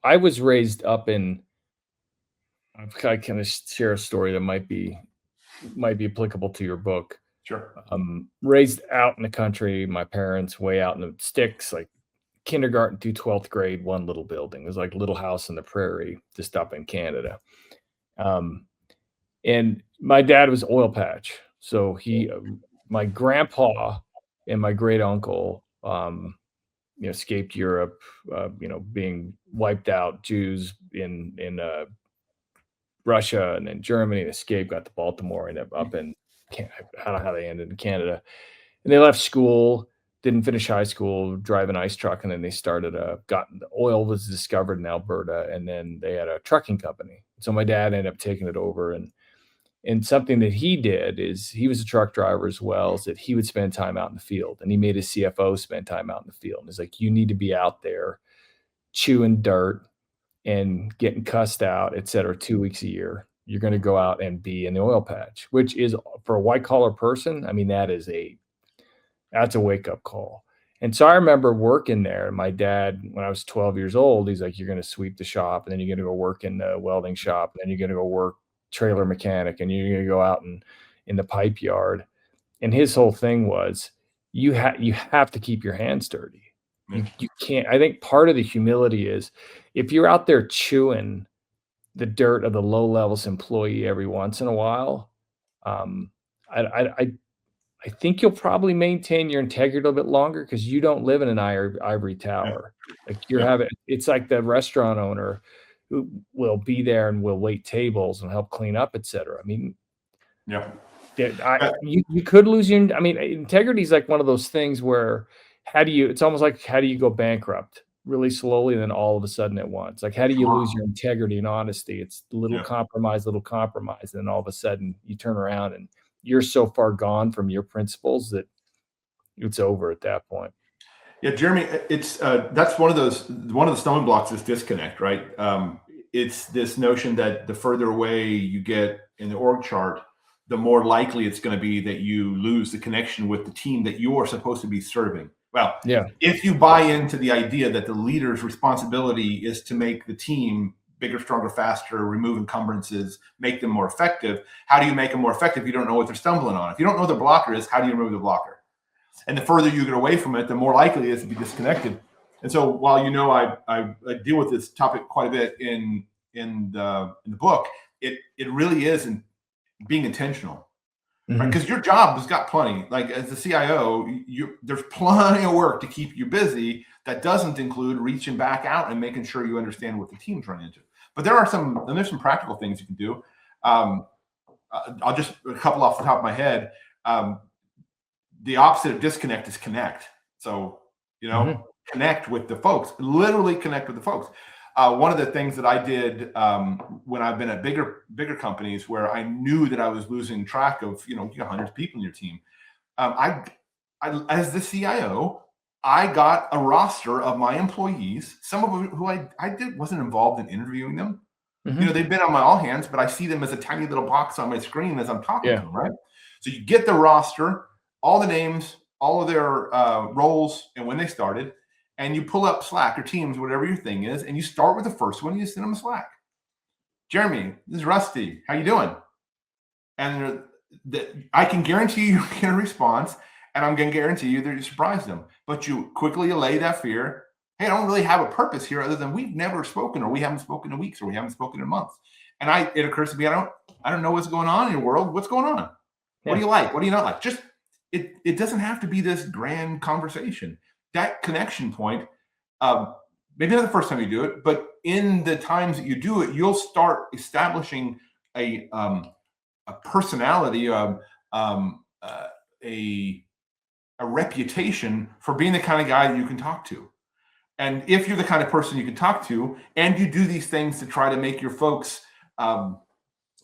I was raised up in, I can share a story that might be applicable to your book. Sure. Raised out in the country, my parents way out in the sticks, like kindergarten through 12th grade, one little building. It was like a little house in the prairie, just up in Canada. And my dad was oil patch. So my grandpa and my great uncle, escaped Europe, being wiped out. Jews in Russia and then Germany, escaped, got to Baltimore, and up in, I don't know how they ended in Canada. And they left school, didn't finish high school, drive an ice truck, and then they started oil was discovered in Alberta, and then they had a trucking company. So my dad ended up taking it over, and something that he did is he was a truck driver as well, is that he would spend time out in the field, and he made his CFO spend time out in the field. And it's like, you need to be out there chewing dirt and getting cussed out, et cetera, 2 weeks a year. You're going to go out and be in the oil patch, which is, for a white collar person, I mean, that's a wake up call. And so I remember working there, and my dad, when I was 12 years old, he's like, you're going to sweep the shop, and then you're going to go work in the welding shop, and then you're going to go work trailer mechanic, and you're going to go out in the pipe yard. And his whole thing was, you have to keep your hands dirty. You can't. I think part of the humility is, if you're out there chewing the dirt of the low levels employee every once in a while, I think you'll probably maintain your integrity a little bit longer, because you don't live in an ivory tower. Like it's like the restaurant owner who will be there and will wait tables and help clean up, et cetera. I mean, you could lose your, integrity is like one of those things where it's almost like, how do you go bankrupt really slowly and then all of a sudden at once? Like, how do you lose your integrity and honesty? It's little compromise, and then all of a sudden you turn around and you're so far gone from your principles that it's over at that point. Yeah, Jeremy, it's that's one of the stumbling blocks is disconnect, right? It's this notion that the further away you get in the org chart, the more likely it's going to be that you lose the connection with the team that you are supposed to be serving. Well, if you buy into the idea that the leader's responsibility is to make the team bigger, stronger, faster, remove encumbrances, make them more effective. How do you make them more effective? You don't know what they're stumbling on. If you don't know what the blocker is, how do you remove the blocker? And the further you get away from it, the more likely it is to be disconnected. And so while I deal with this topic quite a bit in the book, it really is in being intentional. Mm-hmm. Right? Because your job has got plenty. Like, as the CIO, there's plenty of work to keep you busy that doesn't include reaching back out and making sure you understand what the team's running into. But there's some practical things you can do. I'll just a couple off the top of my head. The opposite of disconnect is connect. So, connect with the folks, literally connect with the folks. One of the things that I did when I've been at bigger companies where I knew that I was losing track of, you got hundreds of people in your team. I as the CIO, I got a roster of my employees, some of who I wasn't involved in interviewing them. They've been on my all hands, but I see them as a tiny little box on my screen as I'm talking to them, right? So you get the roster, all the names, all of their roles, and when they started, and you pull up Slack or Teams, whatever your thing is, and you start with the first one, you send them a Slack. Jeremy, this is Rusty. How you doing? And I can guarantee you get a response, and I'm going to guarantee you that you surprise them. But you quickly allay that fear. Hey, I don't really have a purpose here other than we've never spoken, or we haven't spoken in weeks, or we haven't spoken in months. And it occurs to me, I don't know what's going on in your world. What's going on? What do you like? What do you not like? Just it doesn't have to be this grand conversation. That connection point, maybe not the first time you do it, but in the times that you do it, you'll start establishing a personality, a reputation for being the kind of guy that you can talk to. And if you're the kind of person you can talk to, and you do these things to try to make your folks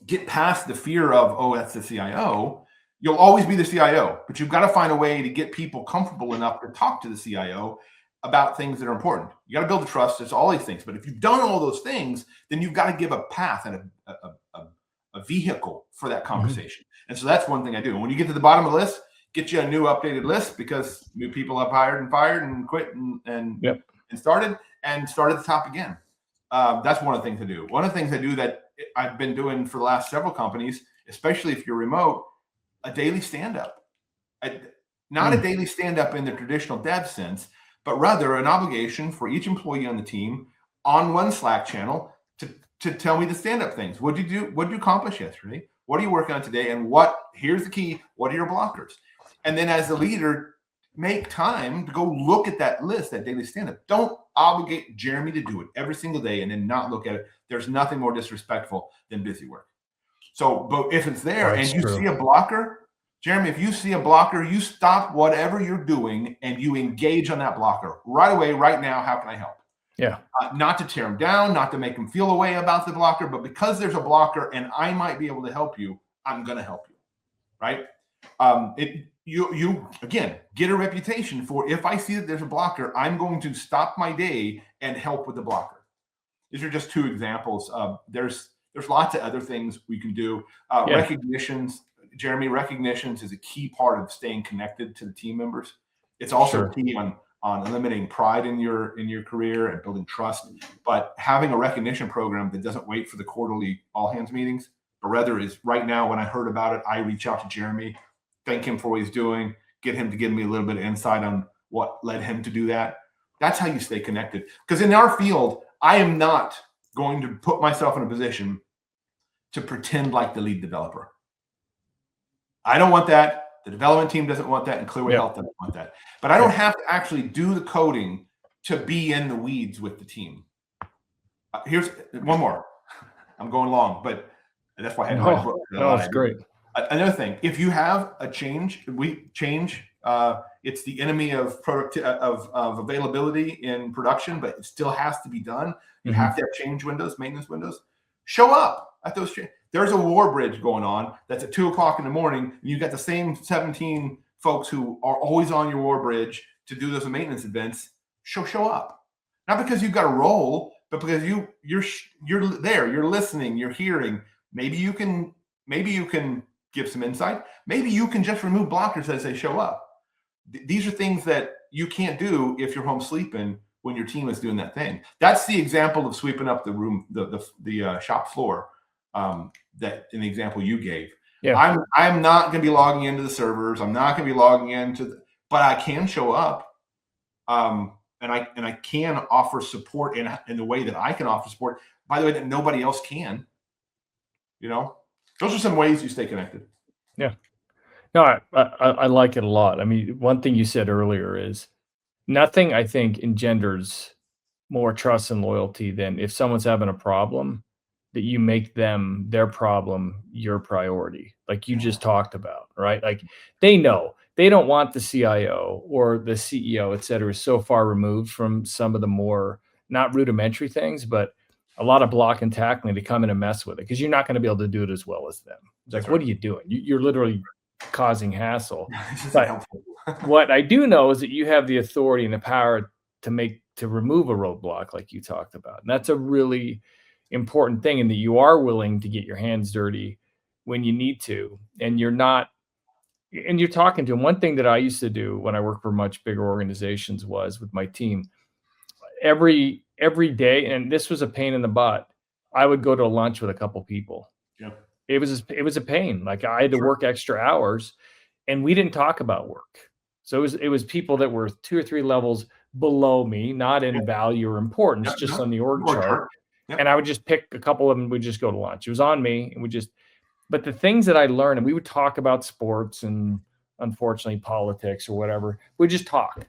get past the fear of, oh, that's the CIO, you'll always be the CIO, but you've got to find a way to get people comfortable enough to talk to the CIO about things that are important. You got to build the trust. It's all these things. But if you've done all those things, then you've got to give a path and a vehicle for that conversation. And so that's one thing I do. And when you get to the bottom of the list, get you a new updated list, because new people have hired and fired and quit and started at the top again. That's one of the things I do. One of the things I do that I've been doing for the last several companies, especially if you're remote, a daily stand-up. Not a daily stand-up in the traditional dev sense, but rather an obligation for each employee on the team on one Slack channel to tell me the stand-up things. What did you do? What did you accomplish yesterday? What are you working on today? And here's the key, what are your blockers? And then as the leader, make time to go look at that list, that daily stand-up. Don't obligate Jeremy to do it every single day and then not look at it. There's nothing more disrespectful than busy work. So, but if it's there and you see a blocker, Jeremy, if you see a blocker, you stop whatever you're doing and you engage on that blocker right away, right now. How can I help? Yeah. Not to tear them down, not to make them feel a way about the blocker, but because there's a blocker and I might be able to help you, I'm going to help you. Right? You again get a reputation for, if I see that there's a blocker, I'm going to stop my day and help with the blocker. These are just two examples. There's lots of other things we can do. Recognitions, Jeremy, recognitions is a key part of staying connected to the team members. It's also key on eliminating pride in your career and building trust. But having a recognition program that doesn't wait for the quarterly all hands meetings, but rather is right now, when I heard about it, I reach out to Jeremy, thank him for what he's doing, get him to give me a little bit of insight on what led him to do that. That's how you stay connected. Because in our field, I am not going to put myself in a position to pretend like the lead developer. I don't want that. The development team doesn't want that, and Clearway Health doesn't want that. But I don't have to actually do the coding to be in the weeds with the team. Here's one more. I'm going long, but that's why I had my book. No, it's great. Another thing, if you have a change, it's the enemy of availability in production, but it still has to be done. You have to have change windows, maintenance windows. Show up at those change. There's a war bridge going on that's at 2:00 in the morning, and you've got the same 17 folks who are always on your war bridge to do those maintenance events. Show up, not because you've got a role, but because you're there, you're listening, you're hearing. Maybe you can give some insight. Maybe you can just remove blockers as they show up. These are things that you can't do if you're home sleeping when your team is doing that thing. That's the example of sweeping up the room, the shop floor. That in the example you gave. Yeah. I'm not going to be logging into the servers. I'm not going to be logging into but I can show up. And I can offer support in the way that I can offer support, by the way, that nobody else can. Those are some ways you stay connected. Yeah. No, I like it a lot. I mean, one thing you said earlier is nothing, I think, engenders more trust and loyalty than if someone's having a problem, that you make them, their problem, your priority, like you just talked about, right? Like they know they don't want the CIO or the CEO, et cetera, so far removed from some of the more not rudimentary things, but a lot of block and tackling to come in and mess with it, because you're not going to be able to do it as well as them. It's like, what are you doing? You're literally causing hassle. But what I do know is that you have the authority and the power to remove a roadblock like you talked about. And that's a really important thing, and that you are willing to get your hands dirty when you need to, and you're talking to them. One thing that I used to do when I worked for much bigger organizations was with my team, every day, and this was a pain in the butt, I would go to lunch with a couple people. Yep. It was a pain. Like I had to work extra hours, and we didn't talk about work. So it was people that were 2 or 3 levels below me, not in value or importance, just on the org chart. Yep. And I would just pick a couple of them. We'd just go to lunch. It was on me, and but the things that I learned, and we would talk about sports and unfortunately politics or whatever. We'd just talk.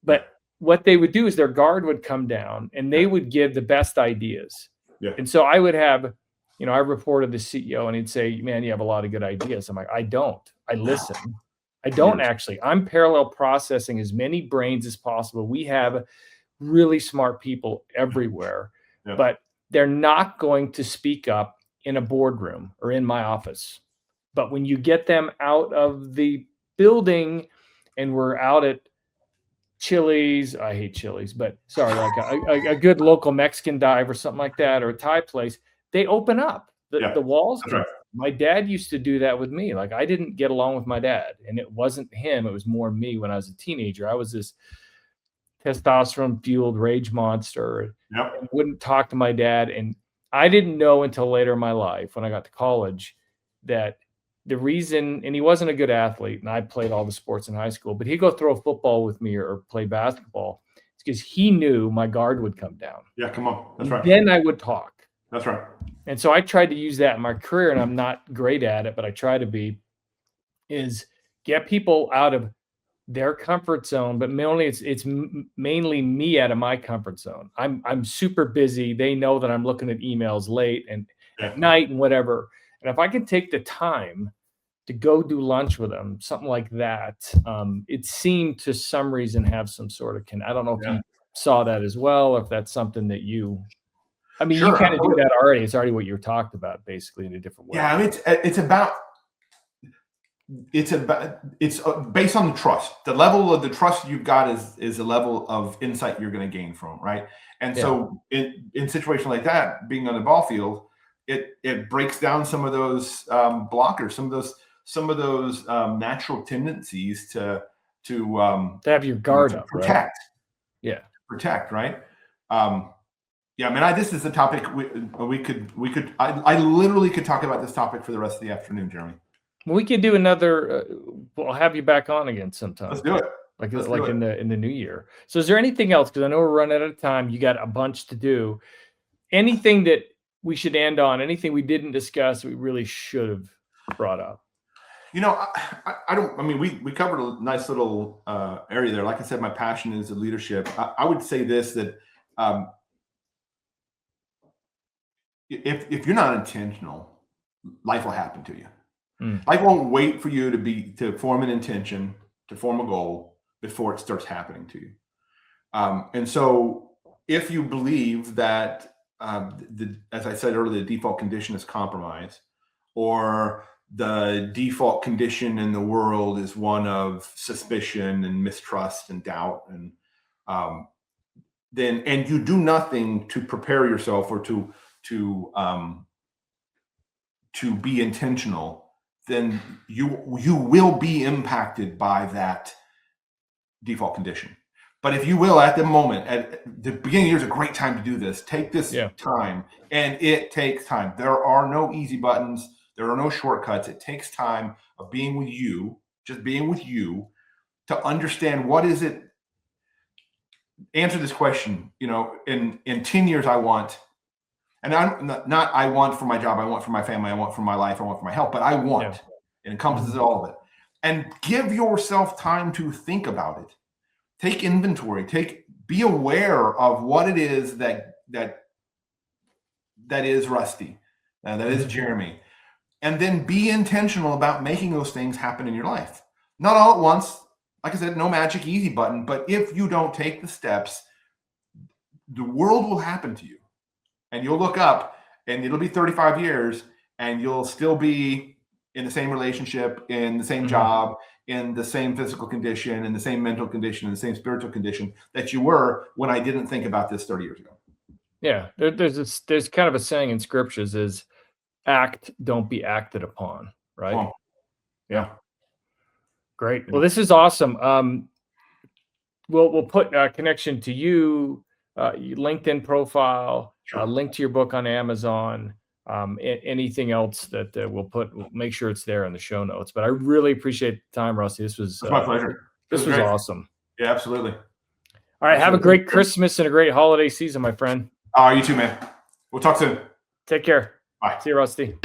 But what they would do is their guard would come down and they would give the best ideas. Yeah. And so I would have, I reported the CEO and he'd say, man, you have a lot of good ideas. I'm like, I don't. I listen. I don't actually. I'm parallel processing as many brains as possible. We have really smart people everywhere, but they're not going to speak up in a boardroom or in my office. But when you get them out of the building and we're out at Chili's, I hate Chili's, but sorry, like a good local Mexican dive or something like that, or a Thai place, they open up the walls. Right. My dad used to do that with me. Like I didn't get along with my dad, and it wasn't him. It was more me when I was a teenager. I was this testosterone fueled rage monster. Yep. Wouldn't talk to my dad. And I didn't know until later in my life when I got to college that the reason, and he wasn't a good athlete, and I played all the sports in high school, but he'd go throw a football with me or play basketball. It's because he knew my guard would come down. Yeah, come on. That's right. Then I would talk. That's right. And so I tried to use that in my career, and I'm not great at it, but I try to be, is get people out of their comfort zone, but it's mainly me out of my comfort zone. I'm super busy. They know that I'm looking at emails late and at night and whatever. And if I can take the time to go do lunch with them, something like that, it seemed to some reason have some sort of I don't know if you saw that as well, or if that's something that you kind of do that already. It's already what you talked about, basically, in a different way. Yeah, I mean, it's based on the trust. The level of the trust you've got is the level of insight you're going to gain from, right? And so in situations like that, being on the ball field, it breaks down some of those blockers, some of those natural tendencies to have your guard up, protect. Right? Yeah, protect, right? Yeah, I mean, this is a topic we could. I literally could talk about this topic for the rest of the afternoon, Jeremy. We could do another. We'll have you back on again sometime. Let's do it. In the new year. So, is there anything else? Because I know we're running out of time. You got a bunch to do. Anything that we should end on? Anything we didn't discuss we really should have brought up? I don't. I mean, we covered a nice little area there. Like I said, my passion is the leadership. I would say this, that if you're not intentional, life will happen to you. Life won't wait for you to form an intention, to form a goal before it starts happening to you. And so if you believe that, as I said earlier, the default condition is compromise, or the default condition in the world is one of suspicion and mistrust and doubt, and and you do nothing to prepare yourself or to be intentional, then you will be impacted by that default condition. But if you will, at the moment, at the beginning of the year is a great time to do this. Take this time, and it takes time. There are no easy buttons. There are no shortcuts. It takes time of being with you, just being with you, to understand what is it. Answer this question, in 10 years I want, and I'm not I want for my job, I want for my family, I want for my life, I want for my health, but I want. It encompasses all of it. And give yourself time to think about it. Take inventory. Be aware of what it is that is Rusty, That is Jeremy. And then be intentional about making those things happen in your life. Not all at once. Like I said, no magic easy button. But if you don't take the steps, the world will happen to you. And you'll look up and it'll be 35 years and you'll still be in the same relationship, in the same job, in the same physical condition, in the same mental condition, in the same spiritual condition that you were when I didn't think about this 30 years ago. Yeah. There's kind of a saying in scriptures is act, don't be acted upon. Right. Well, yeah. Great. Well, this is awesome. We'll put a connection to you, your LinkedIn profile, link to your book on Amazon, anything else that we'll make sure it's there in the show notes. But I really appreciate the time, Rusty. This was my pleasure. This was awesome. Yeah, absolutely. All right. Have a great Christmas and a great holiday season, my friend. You too, man. We'll talk soon. Take care. Bye. See you, Rusty.